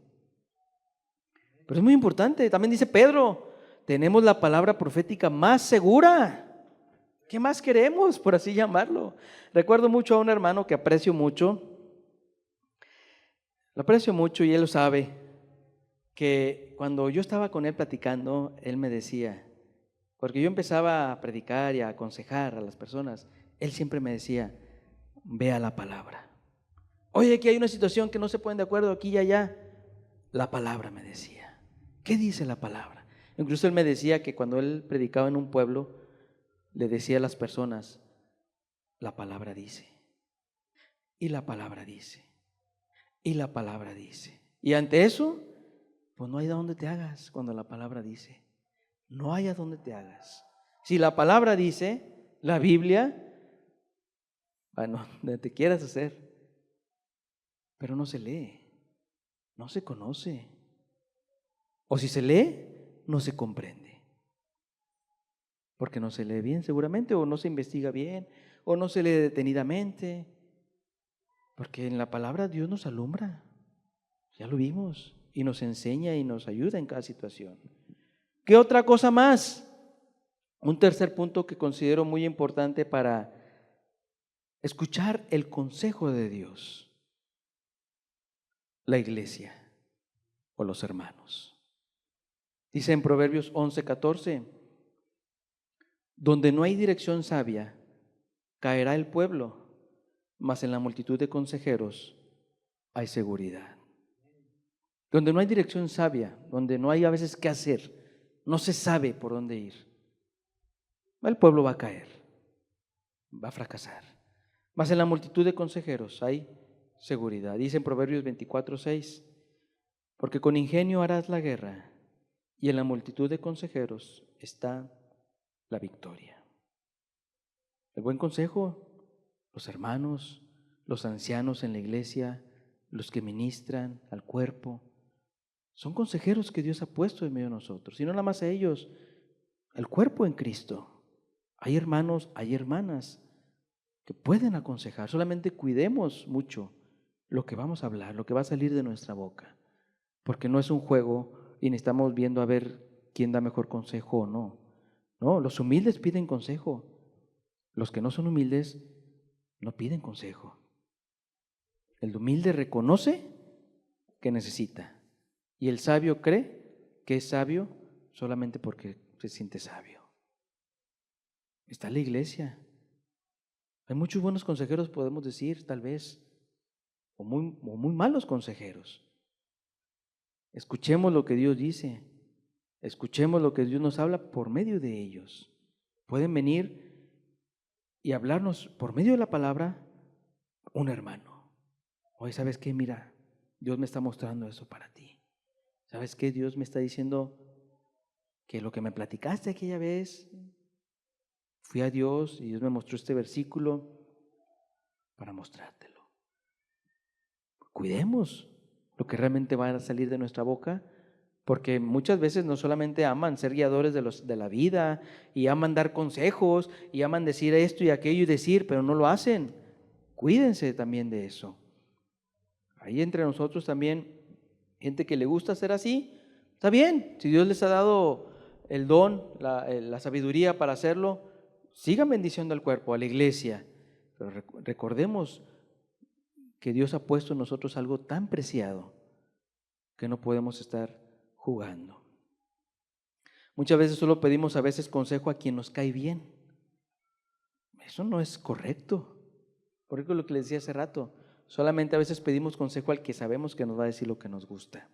[SPEAKER 1] Pero es muy importante. También dice Pedro, tenemos la palabra profética más segura. ¿Qué más queremos, por así llamarlo? Recuerdo mucho a un hermano que aprecio mucho. Lo aprecio mucho y él lo sabe, que cuando yo estaba con él platicando, él me decía, porque yo empezaba a predicar y a aconsejar a las personas, él siempre me decía, ve a la palabra. Oye, aquí hay una situación que no se ponen de acuerdo aquí y allá. La palabra, me decía. ¿Qué dice la palabra? Incluso él me decía que cuando él predicaba en un pueblo, le decía a las personas, la palabra dice, y la palabra dice, y la palabra dice. Y ante eso, pues no hay a dónde te hagas cuando la palabra dice. No hay a dónde te hagas. Si la palabra dice, la Biblia, bueno, donde te quieras hacer, pero no se lee, no se conoce. O si se lee, no se comprende. Porque no se lee bien seguramente, o no se investiga bien, o no se lee detenidamente. Porque en la palabra Dios nos alumbra, ya lo vimos, y nos enseña y nos ayuda en cada situación. ¿Qué otra cosa más? Un tercer punto que considero muy importante para escuchar el consejo de Dios, la iglesia o los hermanos. Dice en Proverbios 11:14, donde no hay dirección sabia, caerá el pueblo, mas en la multitud de consejeros hay seguridad. Donde no hay dirección sabia, donde no hay a veces qué hacer, no se sabe por dónde ir, el pueblo va a caer, va a fracasar. Mas en la multitud de consejeros hay seguridad. Dice en Proverbios 24:6, porque con ingenio harás la guerra y en la multitud de consejeros está la victoria. El buen consejo, los hermanos, los ancianos en la iglesia, los que ministran al cuerpo, son consejeros que Dios ha puesto en medio de nosotros. Y no nada más a ellos, el cuerpo en Cristo. Hay hermanos, hay hermanas que pueden aconsejar. Solamente cuidemos mucho lo que vamos a hablar, lo que va a salir de nuestra boca. Porque no es un juego y necesitamos viendo a ver quién da mejor consejo o no. No, los humildes piden consejo. Los que no son humildes no piden consejo. El humilde reconoce que necesita. Y el sabio cree que es sabio solamente porque se siente sabio. Está la iglesia. Hay muchos buenos consejeros, podemos decir, tal vez, o muy malos consejeros. Escuchemos lo que Dios dice. Escuchemos lo que Dios nos habla por medio de ellos. Pueden venir y hablarnos por medio de la palabra un hermano. Oye, ¿sabes qué? Mira, Dios me está mostrando eso para ti. ¿Sabes qué? Dios me está diciendo que lo que me platicaste aquella vez, fui a Dios y Dios me mostró este versículo para mostrártelo. Cuidemos lo que realmente va a salir de nuestra boca, porque muchas veces no solamente aman ser guiadores de la vida y aman dar consejos y aman decir esto y aquello y decir, pero no lo hacen. Cuídense también de eso. Ahí entre nosotros también, gente que le gusta ser así, está bien. Si Dios les ha dado el don, la sabiduría para hacerlo, sigan bendiciendo al cuerpo, a la iglesia. Pero recordemos que Dios ha puesto en nosotros algo tan preciado que no podemos estar jugando. Muchas veces solo pedimos a veces consejo a quien nos cae bien. Eso no es correcto. Por eso lo que les decía hace rato, solamente a veces pedimos consejo al que sabemos que nos va a decir lo que nos gusta.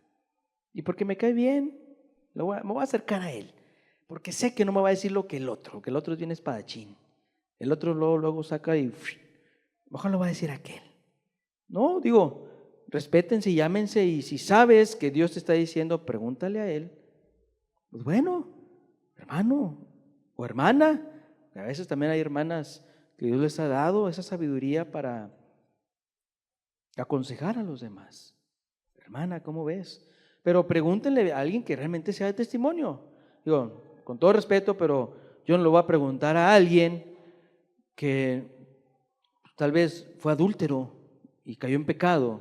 [SPEAKER 1] Y porque me cae bien, me voy a acercar a él. Porque sé que no me va a decir lo que el otro es bien espadachín. El otro luego saca y mejor lo va a decir aquel. No, digo, respétense y llámense, y si sabes que Dios te está diciendo, pregúntale a él. Pues bueno, hermano o hermana, a veces también hay hermanas que Dios les ha dado esa sabiduría para aconsejar a los demás. Hermana, ¿cómo ves? Pero pregúntenle a alguien que realmente sea de testimonio. Digo, con todo respeto, pero yo no lo voy a preguntar a alguien que tal vez fue adúltero y cayó en pecado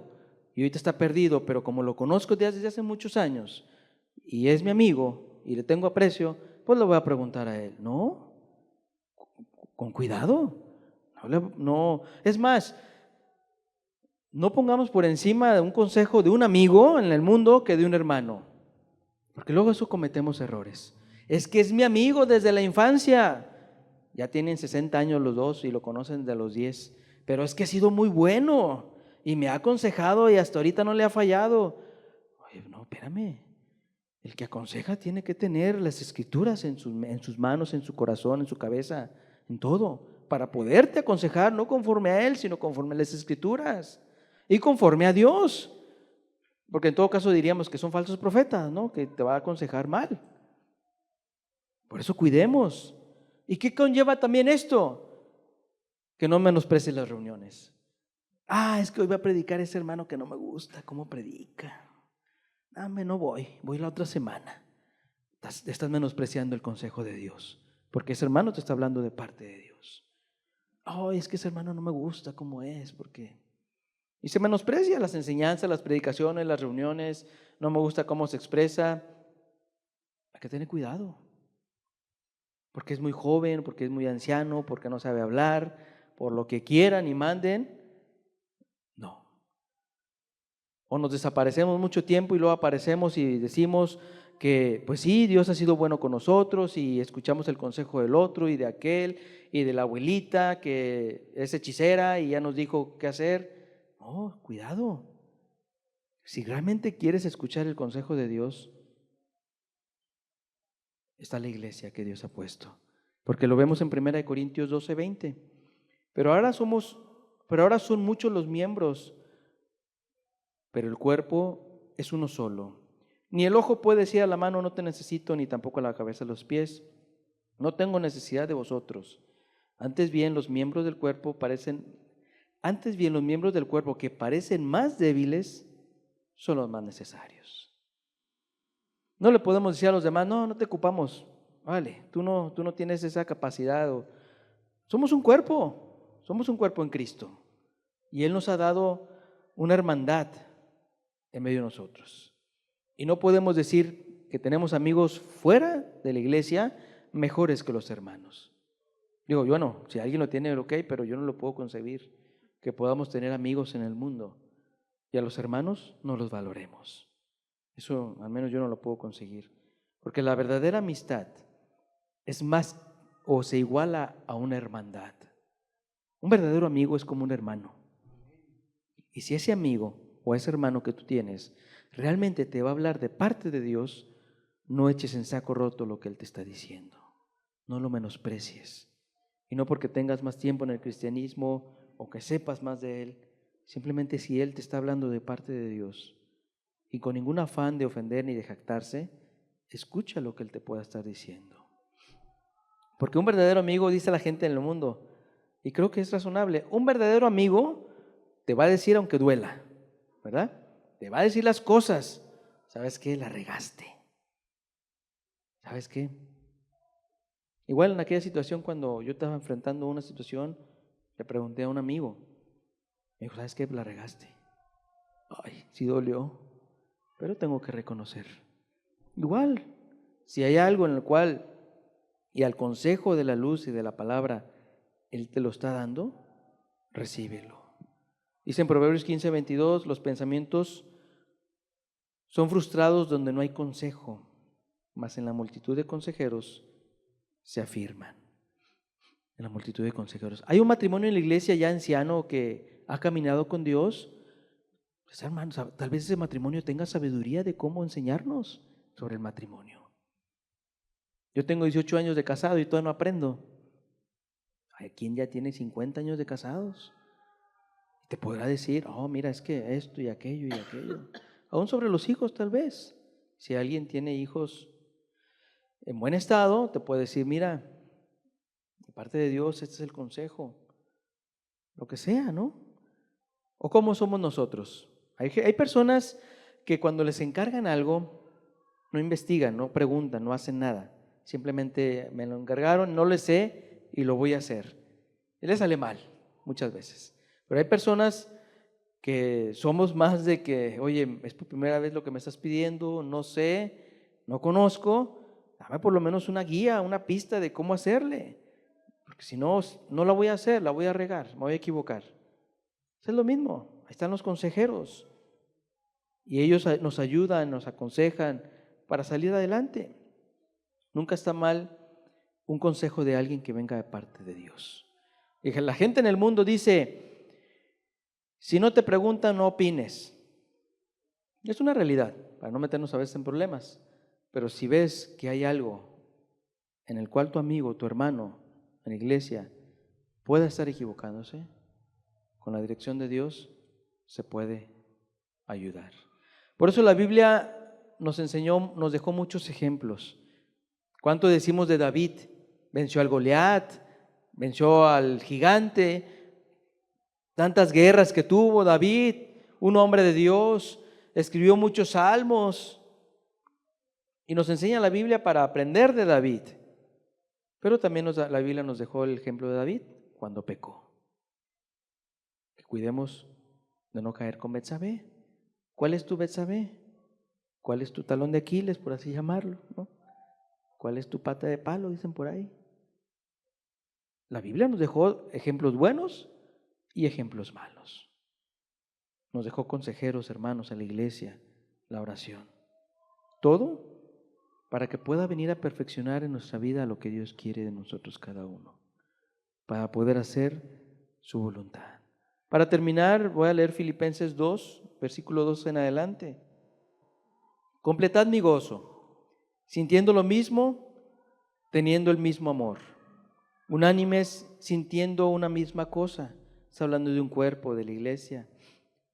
[SPEAKER 1] y ahorita está perdido, pero como lo conozco desde hace muchos años y es mi amigo y le tengo aprecio, pues lo voy a preguntar a él. No, con cuidado. No, es más, no pongamos por encima de un consejo de un amigo en el mundo que de un hermano. Porque luego eso cometemos errores. Es que es mi amigo desde la infancia. Ya tienen 60 años los dos y lo conocen de los 10. Pero es que ha sido muy bueno y me ha aconsejado y hasta ahorita no le ha fallado. Oye, no, espérame. El que aconseja tiene que tener las escrituras en sus manos, en su corazón, en su cabeza, en todo, para poderte aconsejar, no conforme a él, sino conforme a las escrituras y conforme a Dios. Porque en todo caso diríamos que son falsos profetas, ¿no? Que te va a aconsejar mal. Por eso cuidemos. ¿Y qué conlleva también esto? Que no menosprecies las reuniones. Es que hoy voy a predicar a ese hermano que no me gusta, cómo predica. No voy la otra semana. Estás menospreciando el consejo de Dios, porque ese hermano te está hablando de parte de Dios. Es que ese hermano no me gusta cómo es, porque... Y se menosprecia las enseñanzas, las predicaciones, las reuniones. No me gusta cómo se expresa. Hay que tener cuidado, porque es muy joven, porque es muy anciano, porque no sabe hablar, por lo que quieran y manden. No. O nos desaparecemos mucho tiempo y luego aparecemos y decimos que pues sí, Dios ha sido bueno con nosotros y escuchamos el consejo del otro y de aquel y de la abuelita que es hechicera y ya nos dijo qué hacer. No, cuidado. Si realmente quieres escuchar el consejo de Dios, está la iglesia que Dios ha puesto. Porque lo vemos en 1 Corintios 12:20. Pero ahora son muchos los miembros, pero el cuerpo es uno solo. Ni el ojo puede decir a la mano, no te necesito, ni tampoco a la cabeza a los pies, no tengo necesidad de vosotros. Antes bien, los miembros del cuerpo que parecen más débiles son los más necesarios. No le podemos decir a los demás, no te ocupamos, vale, tú no tienes esa capacidad. Somos un cuerpo en Cristo. Y Él nos ha dado una hermandad en medio de nosotros. Y no podemos decir que tenemos amigos fuera de la iglesia mejores que los hermanos. Digo, yo no, si alguien lo tiene, ok, pero yo no lo puedo concebir, que podamos tener amigos en el mundo y a los hermanos no los valoremos. Eso al menos yo no lo puedo conseguir. Porque la verdadera amistad es más o se iguala a una hermandad. Un verdadero amigo es como un hermano. Y si ese amigo o ese hermano que tú tienes realmente te va a hablar de parte de Dios, no eches en saco roto lo que Él te está diciendo. No lo menosprecies. Y no porque tengas más tiempo en el cristianismo o que sepas más de Él, simplemente si Él te está hablando de parte de Dios y con ningún afán de ofender ni de jactarse, escucha lo que Él te pueda estar diciendo. Porque un verdadero amigo, dice la gente en el mundo, y creo que es razonable, un verdadero amigo te va a decir aunque duela, ¿verdad? Te va a decir las cosas. ¿Sabes qué? La regaste. ¿Sabes qué? Igual en aquella situación, cuando yo estaba enfrentando una situación, le pregunté a un amigo. Me dijo, ¿sabes qué? La regaste. Sí dolió, pero tengo que reconocer. Igual, si hay algo en el cual, y al consejo de la luz y de la palabra, Él te lo está dando, recíbelo. Dice en Proverbios 15:22, los pensamientos son frustrados donde no hay consejo, mas en la multitud de consejeros se afirman. En la multitud de consejeros. Hay un matrimonio en la iglesia ya anciano que ha caminado con Dios. Pues hermanos, tal vez ese matrimonio tenga sabiduría de cómo enseñarnos sobre el matrimonio. Yo tengo 18 años de casado y todavía no aprendo. Hay quien ya tiene 50 años de casados. Te podrá decir, mira, es que esto y aquello y aquello. Aún sobre los hijos tal vez. Si alguien tiene hijos en buen estado, te puede decir, mira, de parte de Dios, este es el consejo. Lo que sea, ¿no? ¿O cómo somos nosotros? Hay personas que cuando les encargan algo, no investigan, no preguntan, no hacen nada. Simplemente me lo encargaron, no le sé y lo voy a hacer. Y les sale mal, muchas veces. Pero hay personas que somos más de que, oye, es por primera vez lo que me estás pidiendo, no sé, no conozco, dame por lo menos una guía, una pista de cómo hacerle. Porque si no, no la voy a hacer, la voy a regar, me voy a equivocar. Es lo mismo, ahí están los consejeros. Y ellos nos ayudan, nos aconsejan, para salir adelante. Nunca está mal un consejo de alguien que venga de parte de Dios. Y la gente en el mundo dice, si no te preguntan, no opines. Es una realidad, para no meternos a veces en problemas. Pero si ves que hay algo en el cual tu amigo, tu hermano en la iglesia pueda estar equivocándose, con la dirección de Dios se puede ayudar. Por eso la Biblia nos enseñó, nos dejó muchos ejemplos. ¿Cuánto decimos de David? Venció al Goliat, venció al gigante, tantas guerras que tuvo David, un hombre de Dios, escribió muchos salmos y nos enseña la Biblia para aprender de David. Pero también la Biblia nos dejó el ejemplo de David cuando pecó. Que cuidemos de no caer con Betsabé. ¿Cuál es tu Betsabé? ¿Cuál es tu talón de Aquiles, por así llamarlo, ¿no? ¿Cuál es tu pata de palo? Dicen por ahí. La Biblia nos dejó ejemplos buenos y ejemplos malos. Nos dejó consejeros, hermanos, a la iglesia, la oración. Todo para que pueda venir a perfeccionar en nuestra vida lo que Dios quiere de nosotros cada uno, para poder hacer su voluntad. Para terminar, voy a leer Filipenses 2, versículo 2 en adelante. Completad mi gozo, sintiendo lo mismo, teniendo el mismo amor, unánimes, sintiendo una misma cosa. Está hablando de un cuerpo, de la iglesia.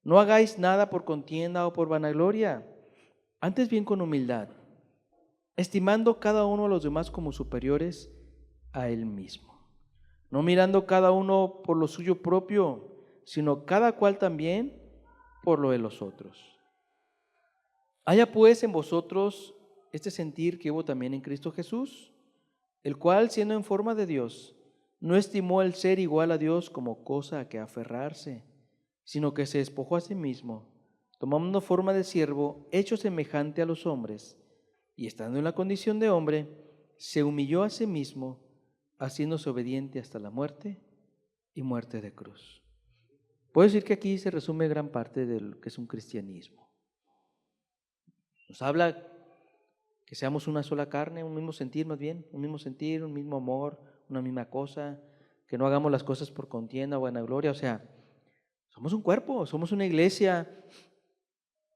[SPEAKER 1] No hagáis nada por contienda o por vanagloria, antes bien con humildad, estimando cada uno a los demás como superiores a él mismo, no mirando cada uno por lo suyo propio, sino cada cual también por lo de los otros. Haya pues en vosotros este sentir que hubo también en Cristo Jesús, el cual, siendo en forma de Dios, no estimó el ser igual a Dios como cosa a que aferrarse, sino que se despojó a sí mismo, tomando forma de siervo, hecho semejante a los hombres, y estando en la condición de hombre, se humilló a sí mismo, haciéndose obediente hasta la muerte y muerte de cruz. Puedo decir que aquí se resume gran parte de lo que es un cristianismo. Nos habla que seamos una sola carne, un mismo sentir más bien, un mismo sentir, un mismo amor, una misma cosa, que no hagamos las cosas por contienda o vanagloria. O sea, somos un cuerpo, somos una iglesia,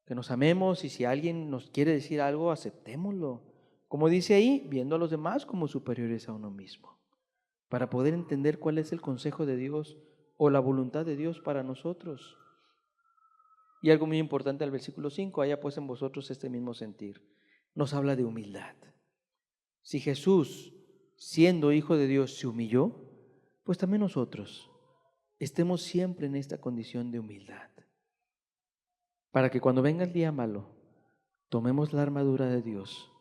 [SPEAKER 1] que nos amemos, y si alguien nos quiere decir algo, aceptémoslo. Como dice ahí, viendo a los demás como superiores a uno mismo, para poder entender cuál es el consejo de Dios o la voluntad de Dios para nosotros. Y algo muy importante al versículo 5, haya pues en vosotros este mismo sentir. Nos habla de humildad. Si Jesús, siendo Hijo de Dios, se humilló, pues también nosotros estemos siempre en esta condición de humildad, para que cuando venga el día malo, tomemos la armadura de Dios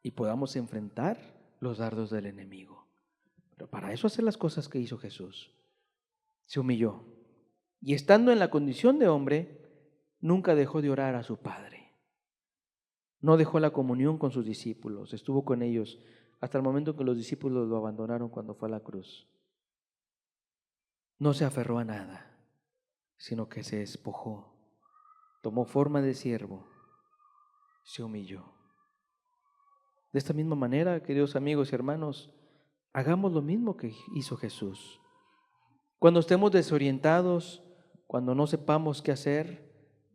[SPEAKER 1] y podamos enfrentar los dardos del enemigo. Pero para eso hacer las cosas que hizo Jesús. Se humilló y, estando en la condición de hombre, nunca dejó de orar a su Padre. No dejó la comunión con sus discípulos, estuvo con ellos hasta el momento en que los discípulos lo abandonaron cuando fue a la cruz. No se aferró a nada, sino que se despojó, tomó forma de siervo, se humilló. De esta misma manera, queridos amigos y hermanos, hagamos lo mismo que hizo Jesús. Cuando estemos desorientados, cuando no sepamos qué hacer,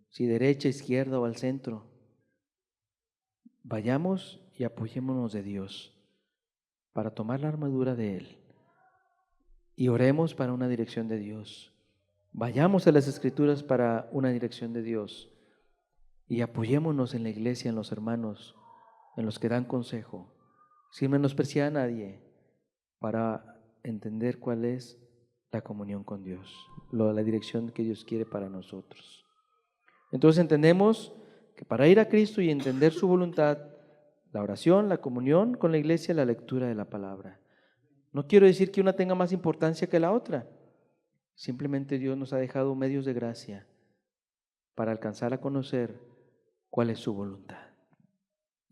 [SPEAKER 1] si derecha, izquierda o al centro, vayamos y apoyémonos de Dios para tomar la armadura de Él y oremos para una dirección de Dios. Vayamos a las Escrituras para una dirección de Dios y apoyémonos en la iglesia, en los hermanos, en los que dan consejo, sin menospreciar a nadie, para entender cuál es la comunión con Dios, la dirección que Dios quiere para nosotros. Entonces entendemos que para ir a Cristo y entender su voluntad, la oración, la comunión con la iglesia, la lectura de la palabra. No quiero decir que una tenga más importancia que la otra. Simplemente Dios nos ha dejado medios de gracia para alcanzar a conocer cuál es su voluntad.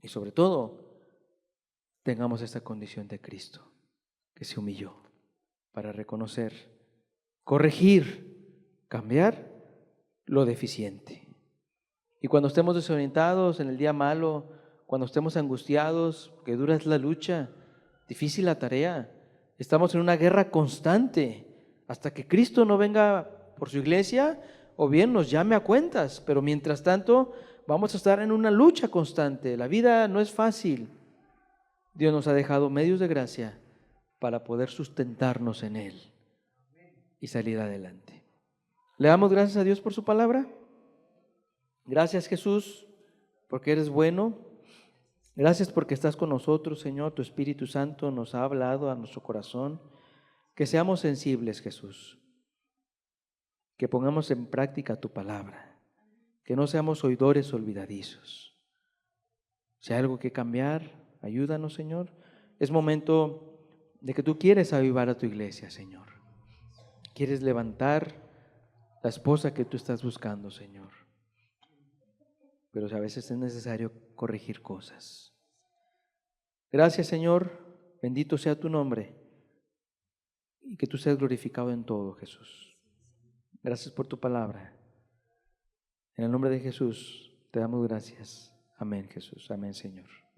[SPEAKER 1] Y sobre todo, tengamos esta condición de Cristo, que se humilló para reconocer, corregir, cambiar lo deficiente. Y cuando estemos desorientados en el día malo, cuando estemos angustiados, que dura es la lucha, difícil la tarea. Estamos en una guerra constante hasta que Cristo no venga por su iglesia o bien nos llame a cuentas, pero mientras tanto vamos a estar en una lucha constante. La vida no es fácil. Dios nos ha dejado medios de gracia para poder sustentarnos en Él y salir adelante. Le damos gracias a Dios por su palabra. Gracias, Jesús, porque eres bueno. Gracias porque estás con nosotros, Señor. Tu Espíritu Santo nos ha hablado a nuestro corazón. Que seamos sensibles, Jesús. Que pongamos en práctica tu palabra. Que no seamos oidores olvidadizos. Si hay algo que cambiar, ayúdanos, Señor. Es momento de que tú quieres avivar a tu iglesia, Señor. Quieres levantar la esposa que tú estás buscando, Señor. Pero a veces es necesario corregir cosas. Gracias, Señor. Bendito sea tu nombre. Y que tú seas glorificado en todo, Jesús. Gracias por tu palabra. En el nombre de Jesús te damos gracias. Amén, Jesús. Amén, Señor.